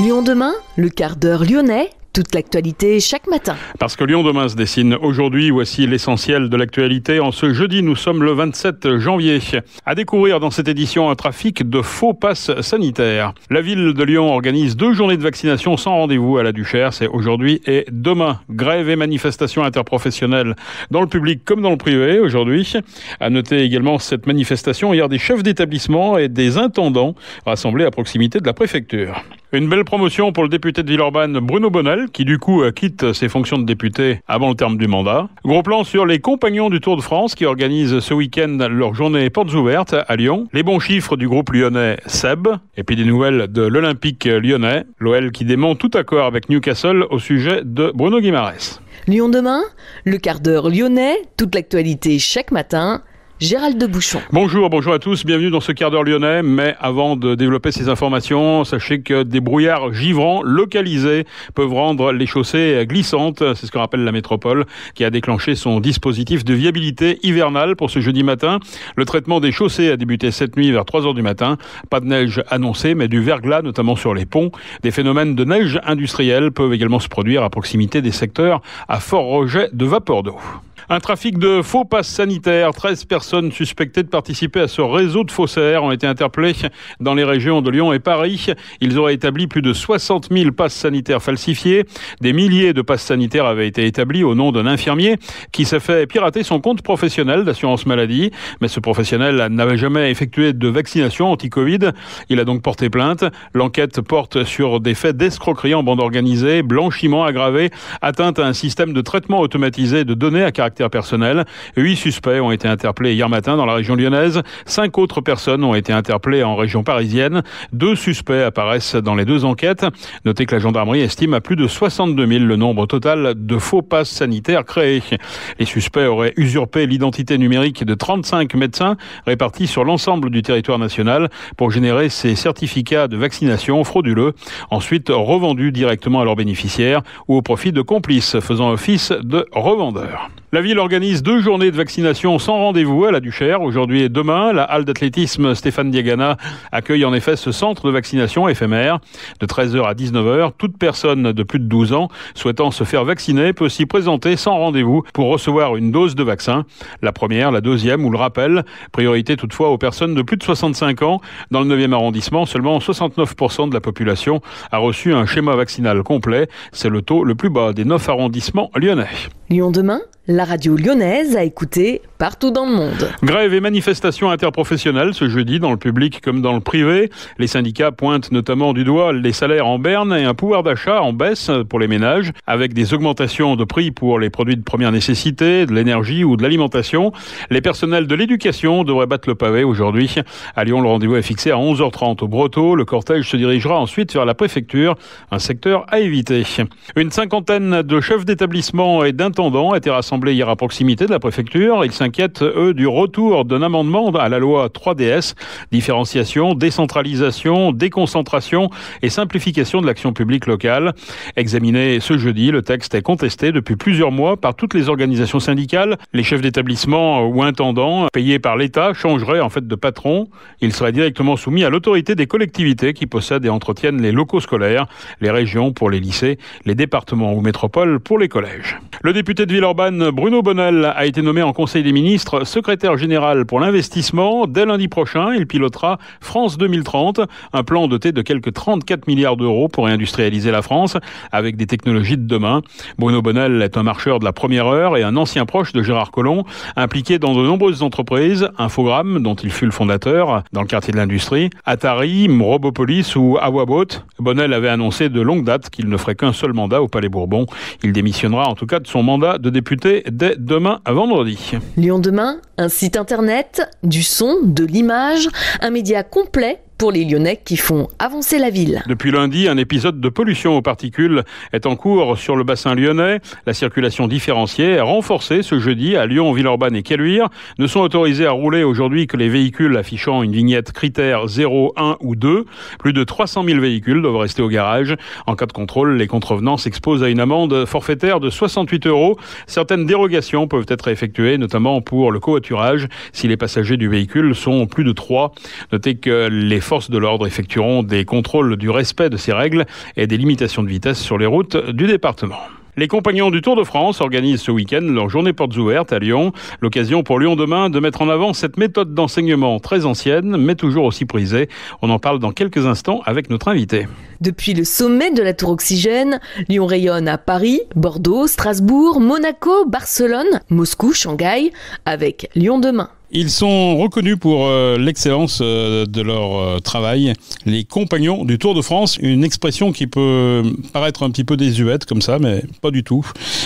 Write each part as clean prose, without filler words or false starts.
Lyon demain, le quart d'heure lyonnais, toute l'actualité chaque matin. Parce que Lyon demain se dessine aujourd'hui, voici l'essentiel de l'actualité. En ce jeudi, nous sommes le 27 janvier. À découvrir dans cette édition un trafic de faux passes sanitaires. La ville de Lyon organise 2 journées de vaccination sans rendez-vous à la Duchère. C'est aujourd'hui et demain. Grève et manifestations interprofessionnelles dans le public comme dans le privé aujourd'hui. À noter également cette manifestation hier des chefs d'établissement et des intendants rassemblés à proximité de la préfecture. Une belle promotion pour le député de Villeurbanne, Bruno Bonnel, qui du coup quitte ses fonctions de député avant le terme du mandat. Gros plan sur les compagnons du Tour de France qui organisent ce week-end leur journée portes ouvertes à Lyon. Les bons chiffres du groupe lyonnais Seb. Et puis des nouvelles de l'Olympique lyonnais. L'OL qui dément tout accord avec Newcastle au sujet de Bruno Guimaraes. Lyon demain, le quart d'heure lyonnais, toute l'actualité chaque matin. Gérald de Bouchon. Bonjour à tous, bienvenue dans ce quart d'heure lyonnais. Mais avant de développer ces informations, sachez que des brouillards givrants localisés peuvent rendre les chaussées glissantes. C'est ce que rappelle la métropole qui a déclenché son dispositif de viabilité hivernale pour ce jeudi matin. Le traitement des chaussées a débuté cette nuit vers 3h du matin. Pas de neige annoncée, mais du verglas, notamment sur les ponts. Des phénomènes de neige industrielle peuvent également se produire à proximité des secteurs à fort rejet de vapeur d'eau. Un trafic de faux passes sanitaires. 13 personnes suspectées de participer à ce réseau de faussaires ont été interpellées dans les régions de Lyon et Paris. Ils auraient établi plus de 60 000 passes sanitaires falsifiées. Des milliers de passes sanitaires avaient été établies au nom d'un infirmier qui s'est fait pirater son compte professionnel d'assurance maladie. Mais ce professionnel n'avait jamais effectué de vaccination anti-Covid. Il a donc porté plainte. L'enquête porte sur des faits d'escroquerie en bande organisée, blanchiment aggravé, atteinte à un système de traitement automatisé de données à caractère personnel. 8 suspects ont été interpellés hier matin dans la région lyonnaise. 5 autres personnes ont été interpellées en région parisienne. 2 suspects apparaissent dans les 2 enquêtes. Notez que la gendarmerie estime à plus de 62 000 le nombre total de faux passes sanitaires créés. Les suspects auraient usurpé l'identité numérique de 35 médecins répartis sur l'ensemble du territoire national pour générer ces certificats de vaccination frauduleux, ensuite revendus directement à leurs bénéficiaires ou au profit de complices faisant office de revendeurs. La ville organise 2 journées de vaccination sans rendez-vous à la Duchère. Aujourd'hui et demain, la halle d'athlétisme Stéphane Diagana accueille en effet ce centre de vaccination éphémère. De 13h à 19h, toute personne de plus de 12 ans souhaitant se faire vacciner peut s'y présenter sans rendez-vous pour recevoir une dose de vaccin. La première, la deuxième ou le rappel. Priorité toutefois aux personnes de plus de 65 ans. Dans le 9e arrondissement, seulement 69% de la population a reçu un schéma vaccinal complet. C'est le taux le plus bas des 9 arrondissements lyonnais. Lyon demain, la radio lyonnaise a écouté partout dans le monde. Grève et manifestations interprofessionnelles ce jeudi dans le public comme dans le privé. Les syndicats pointent notamment du doigt les salaires en berne et un pouvoir d'achat en baisse pour les ménages avec des augmentations de prix pour les produits de première nécessité, de l'énergie ou de l'alimentation. Les personnels de l'éducation devraient battre le pavé aujourd'hui. À Lyon, le rendez-vous est fixé à 11h30 au Brotteau. Le cortège se dirigera ensuite vers la préfecture, un secteur à éviter. Une cinquantaine de chefs d'établissement et d'intendants étaient rassemblés hier à proximité de la préfecture. Ils s'inquiètent, eux, du retour d'un amendement à la loi 3DS, différenciation, décentralisation, déconcentration et simplification de l'action publique locale. Examiné ce jeudi, le texte est contesté depuis plusieurs mois par toutes les organisations syndicales. Les chefs d'établissement ou intendants payés par l'État changeraient en fait de patron. Ils seraient directement soumis à l'autorité des collectivités qui possèdent et entretiennent les locaux scolaires, les régions pour les lycées, les départements ou métropoles pour les collèges. Le député de Villeurbanne, Bruno Bonnel, a été nommé en Conseil des ministres secrétaire général pour l'investissement. Dès lundi prochain, il pilotera France 2030, un plan doté de quelques 34 milliards d'euros pour réindustrialiser la France avec des technologies de demain. Bruno Bonnel est un marcheur de la première heure et un ancien proche de Gérard Collomb, impliqué dans de nombreuses entreprises, Infogrames, dont il fut le fondateur, dans le quartier de l'industrie, Atari, Robopolis ou Awabot. Bonnel avait annoncé de longue date qu'il ne ferait qu'un seul mandat au Palais Bourbon. Il démissionnera en tout cas de son mandat de député dès demain à vendredi. Lyon demain, un site internet, du son, de l'image, un média complet pour les Lyonnais qui font avancer la ville. Depuis lundi, un épisode de pollution aux particules est en cours sur le bassin lyonnais. La circulation différenciée est renforcée ce jeudi à Lyon, Villeurbanne et Caluire. Ne sont autorisés à rouler aujourd'hui que les véhicules affichant une vignette critère 0, 1 ou 2. Plus de 300 000 véhicules doivent rester au garage. En cas de contrôle, les contrevenants s'exposent à une amende forfaitaire de 68 €. Certaines dérogations peuvent être effectuées, notamment pour le covoiturage, si les passagers du véhicule sont plus de 3. Notez que les forces de l'ordre effectueront des contrôles du respect de ces règles et des limitations de vitesse sur les routes du département. Les compagnons du Tour de France organisent ce week-end leur journée portes ouvertes à Lyon. L'occasion pour Lyon Demain de mettre en avant cette méthode d'enseignement très ancienne, mais toujours aussi prisée. On en parle dans quelques instants avec notre invité. Depuis le sommet de la Tour Oxygène, Lyon rayonne à Paris, Bordeaux, Strasbourg, Monaco, Barcelone, Moscou, Shanghai, avec Lyon Demain. Ils sont reconnus pour l'excellence de leur travail, les compagnons du Tour de France, une expression qui peut paraître un petit peu désuète comme ça, mais pas du tout.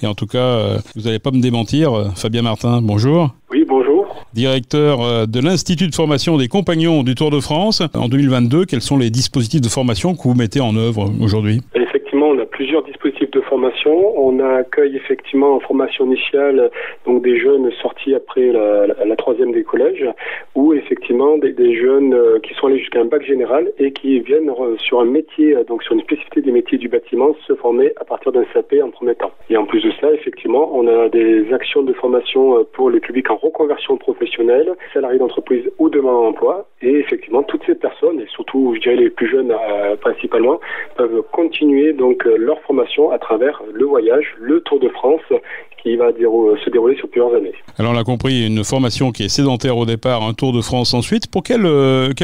Et en tout cas, vous n'allez pas me démentir. Fabien Martin, bonjour. Oui, bonjour. Directeur de l'Institut de formation des compagnons du Tour de France. En 2022, quels sont les dispositifs de formation que vous mettez en œuvre aujourd'hui ? Effectivement, on a plusieurs dispositifs de formation. On accueille effectivement en formation initiale donc des jeunes sortis après la troisième des collèges, ou effectivement des jeunes qui sont allés jusqu'à un bac général et qui viennent sur un métier, donc sur une spécificité des métiers du bâtiment, se former à partir d'un CAP en premier temps. Et en plus de ça, effectivement, on a des actions de formation pour les publics en reconversion professionnelle, salariés d'entreprise ou demandeurs d'emploi. Et effectivement, toutes ces personnes, et surtout, je dirais les plus jeunes principalement, peuvent continuer donc leur formation à travers le voyage, le Tour de France, qui va se dérouler sur plusieurs années. Alors on l'a compris, une formation qui est sédentaire au départ, un Tour de France ensuite. Pour quel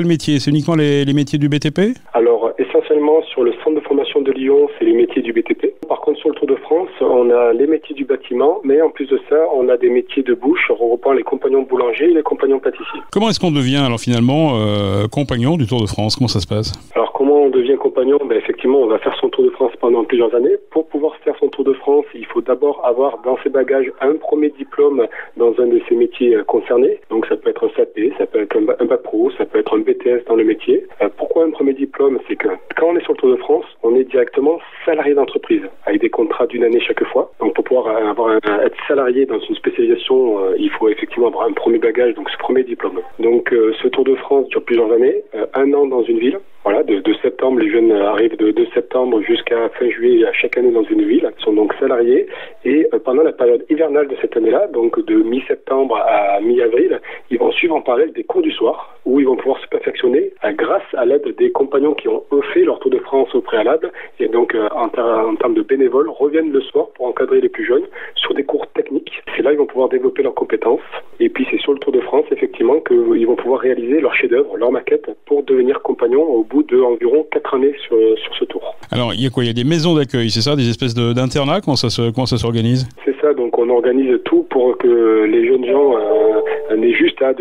métier ? C'est uniquement les métiers du BTP ? Alors essentiellement sur le centre de formation de Lyon, c'est les métiers du BTP. Par contre sur le Tour de France, on a les métiers du bâtiment, mais en plus de ça, on a des métiers de bouche, regroupant les compagnons boulangers et les compagnons pâtissiers. Comment est-ce qu'on devient alors finalement compagnon du Tour de France ? Comment ça se passe ? Alors comment on devient compagnon ? Effectivement, on va faire son Tour de France pendant plusieurs années. Pour pouvoir faire son Tour de France, il faut d'abord avoir dans ses bagages un premier diplôme dans un de ces métiers concernés. Donc ça peut être un CAP, ça peut être un bac pro, ça peut être un BTS dans le métier. Pourquoi un premier diplôme ? C'est que quand on est sur le Tour de France, on est directement salarié d'entreprise, avec des contrats d'une année chaque fois. Donc pour pouvoir être salarié dans une spécialisation, il faut effectivement avoir un premier bagage, donc ce premier diplôme. Donc ce Tour de France dure plusieurs années, 1 an dans une ville. Voilà, de septembre, les jeunes arrivent de septembre jusqu'à fin juillet à chaque année dans une ville. Ils sont donc salariés et pendant la période hivernale de cette année-là, donc de mi-septembre à mi-avril, ils vont suivre en parallèle des cours du soir où ils vont pouvoir se perfectionner grâce à l'aide des compagnons qui ont fait leur Tour de France au préalable et donc en termes de bénévoles reviennent le soir pour encadrer les plus jeunes sur des cours techniques. C'est là qu'ils vont pouvoir développer leurs compétences et puis c'est sur le Tour de France effectivement qu'ils vont pouvoir réaliser leur chef-d'œuvre, leur maquette pour devenir compagnons au bout de environ 4 années sur ce tour. Alors il y a quoi ? Il y a des maisons d'accueil, c'est ça ? Des espèces d'internats ? Comment ça s'organise ? C'est ça, donc on organise tout pour que les jeunes gens n'aient juste à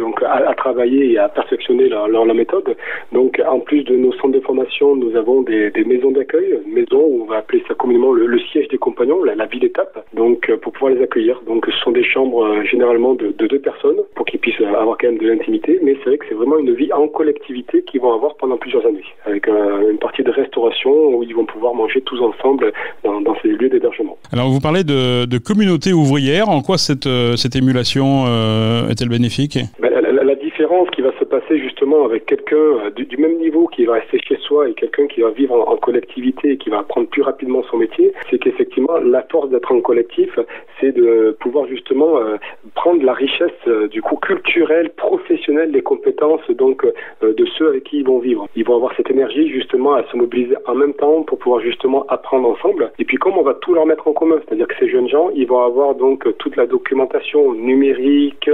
travailler et à perfectionner leur méthode. Donc en plus de nos centres de formation, nous avons des maisons d'accueil, maisons où on va appeler ça communément le siège des compagnons, la ville étape, donc pour pouvoir les accueillir. Donc ce sont des chambres généralement de 2 personnes pour qu'ils puissent avoir quand même de l'intimité, mais c'est vrai que c'est vraiment une vie en collectivité qu'ils vont avoir pendant plusieurs années, avec une partie de restauration où ils vont pouvoir manger tous ensemble dans ces lieux d'hébergement. Alors vous parlez de communauté ouvrière, en quoi cette émulation est-elle bénéfique ? La différence qui va se passer justement avec quelqu'un du même niveau qui va rester chez soi et quelqu'un qui va vivre en collectivité et qui va apprendre plus rapidement son métier, c'est qu'effectivement la force d'être en collectif, c'est de pouvoir justement prendre la richesse du coup culturelle, professionnelle, des compétences donc de ceux avec qui ils vont vivre. Ils vont avoir cette énergie justement à se mobiliser en même temps pour pouvoir justement apprendre ensemble. Et puis comme on va tout leur mettre en commun, c'est-à-dire que ces jeunes gens, ils vont avoir donc toute la documentation numérique,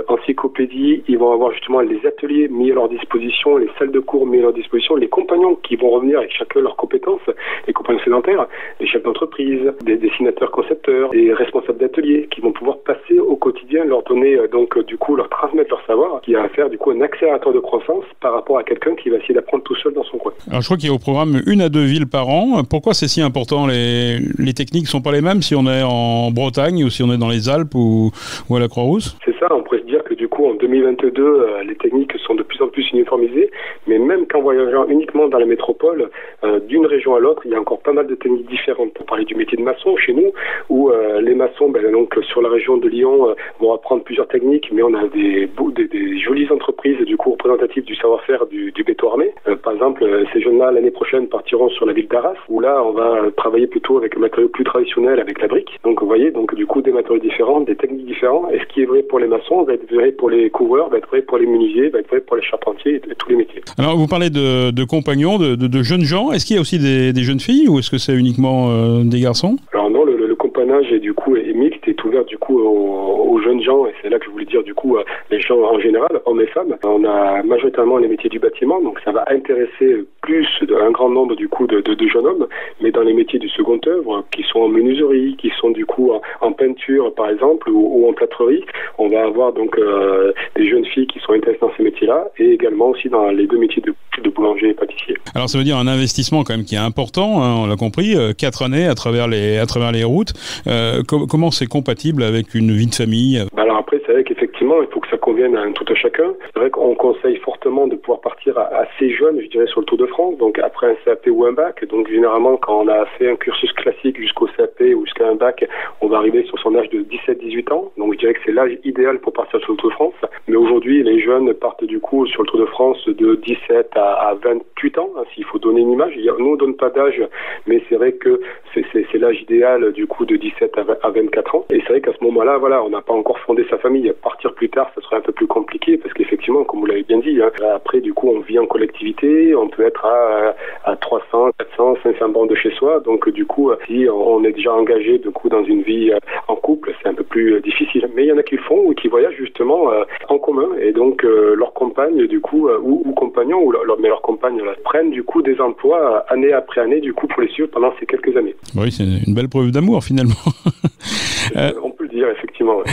encyclopédie, ils vont avoir justement les ateliers mis à leur disposition, les salles de cours mis à leur disposition, les compagnons qui vont revenir avec chacun leurs compétences, les compagnons sédentaires, les chefs d'entreprise, des dessinateurs concepteurs, des responsables d'ateliers qui vont pouvoir passer au quotidien, leur donner donc du coup leur transmettre leur savoir, qui va faire du coup un accélérateur de croissance par rapport à quelqu'un qui va essayer d'apprendre tout seul dans son coin. Alors je crois qu'il y a au programme 1 à 2 villes par an. Pourquoi c'est si important ? Les techniques ne sont pas les mêmes si on est en Bretagne ou si on est dans les Alpes ou à la Croix-Rousse ? C'est ça, on pourrait se dire que du coup en 2022, les techniques sont de plus en plus uniformisé, mais même qu'en voyageant uniquement dans la métropole, d'une région à l'autre, il y a encore pas mal de techniques différentes. Pour parler du métier de maçon chez nous, où les maçons, donc sur la région de Lyon, vont apprendre plusieurs techniques, mais on a des jolies entreprises du coup représentatives du savoir-faire du béton armé. Par exemple, ces jeunes-là l'année prochaine partiront sur la ville d'Arras, où là on va travailler plutôt avec un matériau plus traditionnel, avec la brique. Donc vous voyez, donc du coup des matériaux différents, des techniques différentes. Et ce qui est vrai pour les maçons va être vrai pour les couvreurs, va être vrai pour les menuisiers, va être vrai pour les charpentiers et tous les métiers. Alors vous parlez de compagnons, de jeunes gens. Est-ce qu'il y a aussi des jeunes filles ou est-ce que c'est uniquement des garçons? Alors non, le compagnonnage est mixte, est ouvert du coup aux jeunes gens, et c'est là que je voulais dire du coup les gens en général, hommes et femmes. On a majoritairement les métiers du bâtiment, donc ça va intéresser plus un grand nombre du coup de jeunes hommes, mais dans les métiers du second œuvre, qui sont en menuiserie, qui sont du coup en peinture par exemple, ou en plâtrerie, on va avoir donc des jeunes filles qui sont intéressées dans ces métiers-là, et également aussi dans les deux métiers de boulanger et pâtissier. Alors ça veut dire un investissement quand même qui est important, hein, on l'a compris, 4 années à travers les routes. Comment c'est compatible avec une vie de famille? Alors après, c'est vrai qu'effectivement, il faut que ça convienne à tout un chacun. C'est vrai qu'on conseille fortement de pouvoir partir assez jeune, je dirais, sur le Tour de France, donc après un CAP ou un bac. Donc généralement, quand on a fait un cursus classique jusqu'au CAP ou jusqu'à un bac, on va arriver sur son âge de 17-18 ans. Donc je dirais que c'est l'âge idéal pour partir sur le Tour de France. Mais aujourd'hui, les jeunes partent du coup sur le Tour de France de 17 à 28 ans, hein, s'il faut donner une image. Nous, on ne donne pas d'âge, mais c'est vrai que c'est l'âge idéal du coup de 17 à 24 ans. Et c'est vrai qu'à ce moment-là, voilà, on n'a pas encore fondé sa famille. Partir plus tard, ça serait un peu plus compliqué parce qu'effectivement, comme vous l'avez bien dit, hein, après du coup, on vit en collectivité, on peut être à 300, 400, 500 bornes de chez soi. Donc du coup, si on est déjà engagé du coup dans une vie en couple, c'est un peu plus difficile. Mais il y en a qui le font ou qui voyagent justement en commun et donc leur compagne du coup ou compagnon mais leur compagne prennent du coup des emplois année après année du coup pour les suivre pendant ces quelques années. Oui, c'est une belle preuve d'amour finalement. On peut le dire effectivement. Ouais.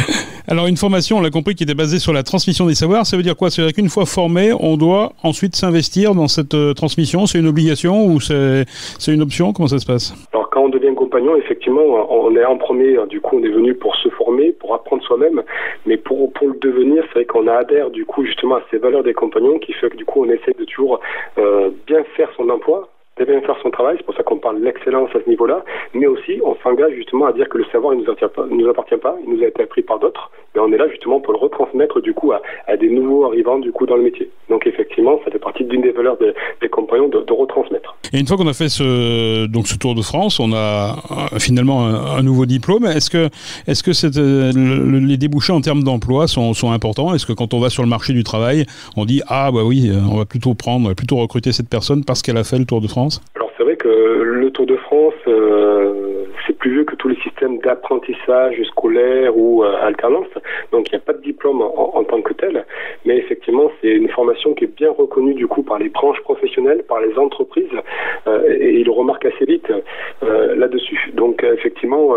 Alors une formation, on l'a compris, qui était basée sur la transmission des savoirs, ça veut dire quoi? Ça veut dire qu'une fois formé, on doit ensuite s'investir dans cette transmission? C'est une obligation ou c'est une option? Comment ça se passe? Alors quand on devient compagnon, effectivement, on est en premier, du coup on est venu pour se former, pour apprendre soi-même, mais pour le devenir, c'est vrai qu'on adhère du coup justement à ces valeurs des compagnons qui fait que du coup on essaie de toujours bien faire son emploi, de bien faire son travail, c'est pour ça qu'on parle de l'excellence à ce niveau-là, mais aussi on s'engage justement à dire que le savoir il nous appartient pas, il nous a été appris par d'autres, mais on est là justement pour le retransmettre du coup à des nouveaux arrivants du coup dans le métier. Donc effectivement, ça fait partie d'une des valeurs des compagnons de retransmettre. Et une fois qu'on a fait ce Tour de France, on a finalement un nouveau diplôme. Est-ce que les débouchés en termes d'emploi sont importants? Est-ce que quand on va sur le marché du travail, on dit ah bah oui, on va plutôt recruter cette personne parce qu'elle a fait le Tour de France? Alors c'est vrai que le Tour de France, c'est plus vieux que tous les systèmes d'apprentissage scolaire ou alternance. Donc il n'y a pas de diplôme en tant que tel, mais effectivement c'est une formation qui est bien reconnue du coup par les branches professionnelles, par les entreprises, et ils le remarquent assez vite là-dessus. Donc effectivement,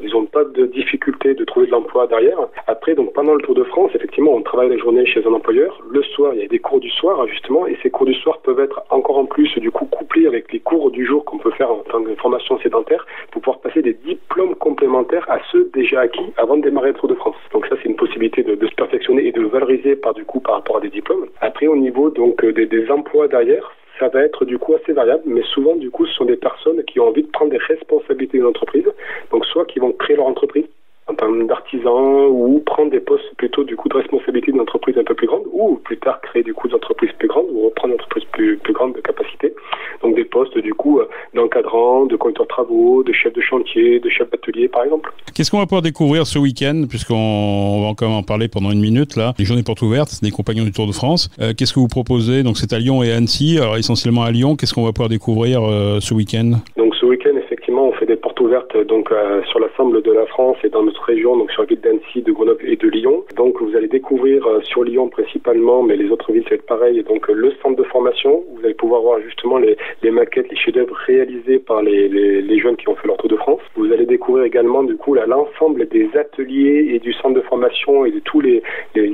ils n'ont pas de difficulté de trouver de l'emploi derrière. Après, donc pendant le Tour de France, effectivement, on travaille la journée chez un employeur. Le soir, il y a des cours du soir justement, et ces cours du soir peuvent être encore en plus du coup couplés avec les cours du jour qu'on peut faire en tant que formation sédentaire pour pouvoir passer des diplômes complémentaires à ceux déjà acquis avant de démarrer le Tour de France. Donc ça, c'est une possibilité de se perfectionner et de valoriser par rapport à des diplômes. Après, au niveau donc des emplois derrière, ça va être du coup assez variable, mais souvent du coup ce sont des personnes qui ont envie de prendre des responsabilités dans l'entreprise, donc soit qui vont créer leur entreprise en termes d'artisans ou prendre des postes plutôt du coup de responsabilité d'une entreprise un peu plus grande ou plus tard créer du coup des entreprises plus grandes ou reprendre une entreprise plus grande de capacité. Donc des postes du coup d'encadrant, de conducteur de travaux, de chef de chantier, de chef d'atelier par exemple. Qu'est-ce qu'on va pouvoir découvrir ce week-end, puisqu'on va encore en parler pendant une minute là? Les journées portes ouvertes des compagnons du Tour de France. Qu'est-ce que vous proposez? Donc c'est à Lyon et à Annecy, alors essentiellement à Lyon. Qu'est-ce qu'on va pouvoir découvrir ce week-end? Donc ce week-end effectivement on fait des portes ouvertes donc sur l'ensemble de la France et dans notre région, donc sur la ville d'Annecy, de Grenoble et de Lyon. Donc vous allez découvrir sur Lyon principalement, mais les autres villes ça va être pareil, donc le centre de formation. Vous allez pouvoir voir justement les maquettes, les chefs-d'œuvre réalisés par les jeunes qui ont fait leur Tour de France. Vous allez découvrir également du coup l'ensemble des ateliers et du centre de formation et de tous les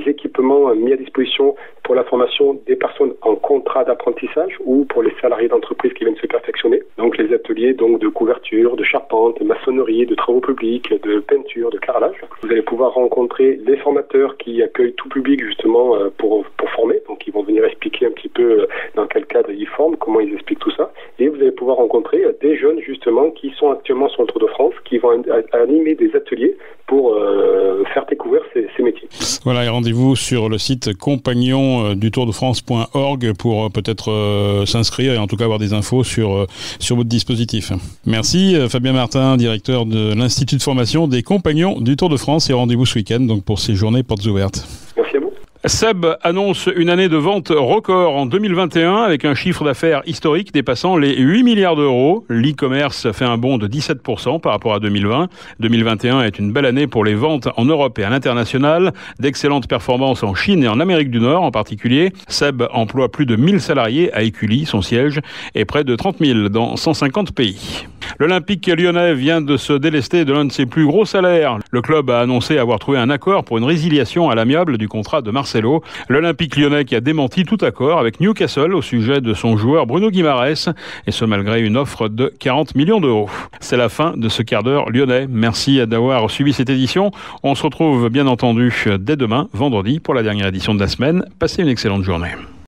équipements mis à disposition pour la formation des personnes en contrat d'apprentissage ou pour les salariés d'entreprise qui viennent se perfectionner. Donc les ateliers donc de couverture, de charpente, de maçonnerie, de travaux publics, de peinture, de carrelage. Vous allez pouvoir rencontrer les formateurs qui accueillent tout public justement pour former. Donc ils vont venir expliquer sont actuellement sur le Tour de France, qui vont animer des ateliers pour faire découvrir ces métiers. Voilà, et rendez-vous sur le site compagnon du tourdefrance.org pour peut-être s'inscrire et en tout cas avoir des infos sur votre dispositif. Merci Fabien Martin, directeur de l'Institut de formation des compagnons du Tour de France, et rendez-vous ce week-end donc pour ces journées portes ouvertes. Merci à vous. Seb annonce une année de vente record en 2021 avec un chiffre d'affaires historique dépassant les 8 milliards d'euros. L'e-commerce fait un bond de 17% par rapport à 2020. 2021 est une belle année pour les ventes en Europe et à l'international. D'excellentes performances en Chine et en Amérique du Nord en particulier. Seb emploie plus de 1000 salariés à Écully, son siège, et près de 30 000 dans 150 pays. L'Olympique lyonnais vient de se délester de l'un de ses plus gros salaires. Le club a annoncé avoir trouvé un accord pour une résiliation à l'amiable du contrat de Marcelo. L'Olympique lyonnais qui a démenti tout accord avec Newcastle au sujet de son joueur Bruno Guimaraes, et ce malgré une offre de 40 millions d'euros. C'est la fin de ce quart d'heure lyonnais. Merci d'avoir suivi cette édition. On se retrouve bien entendu dès demain, vendredi, pour la dernière édition de la semaine. Passez une excellente journée.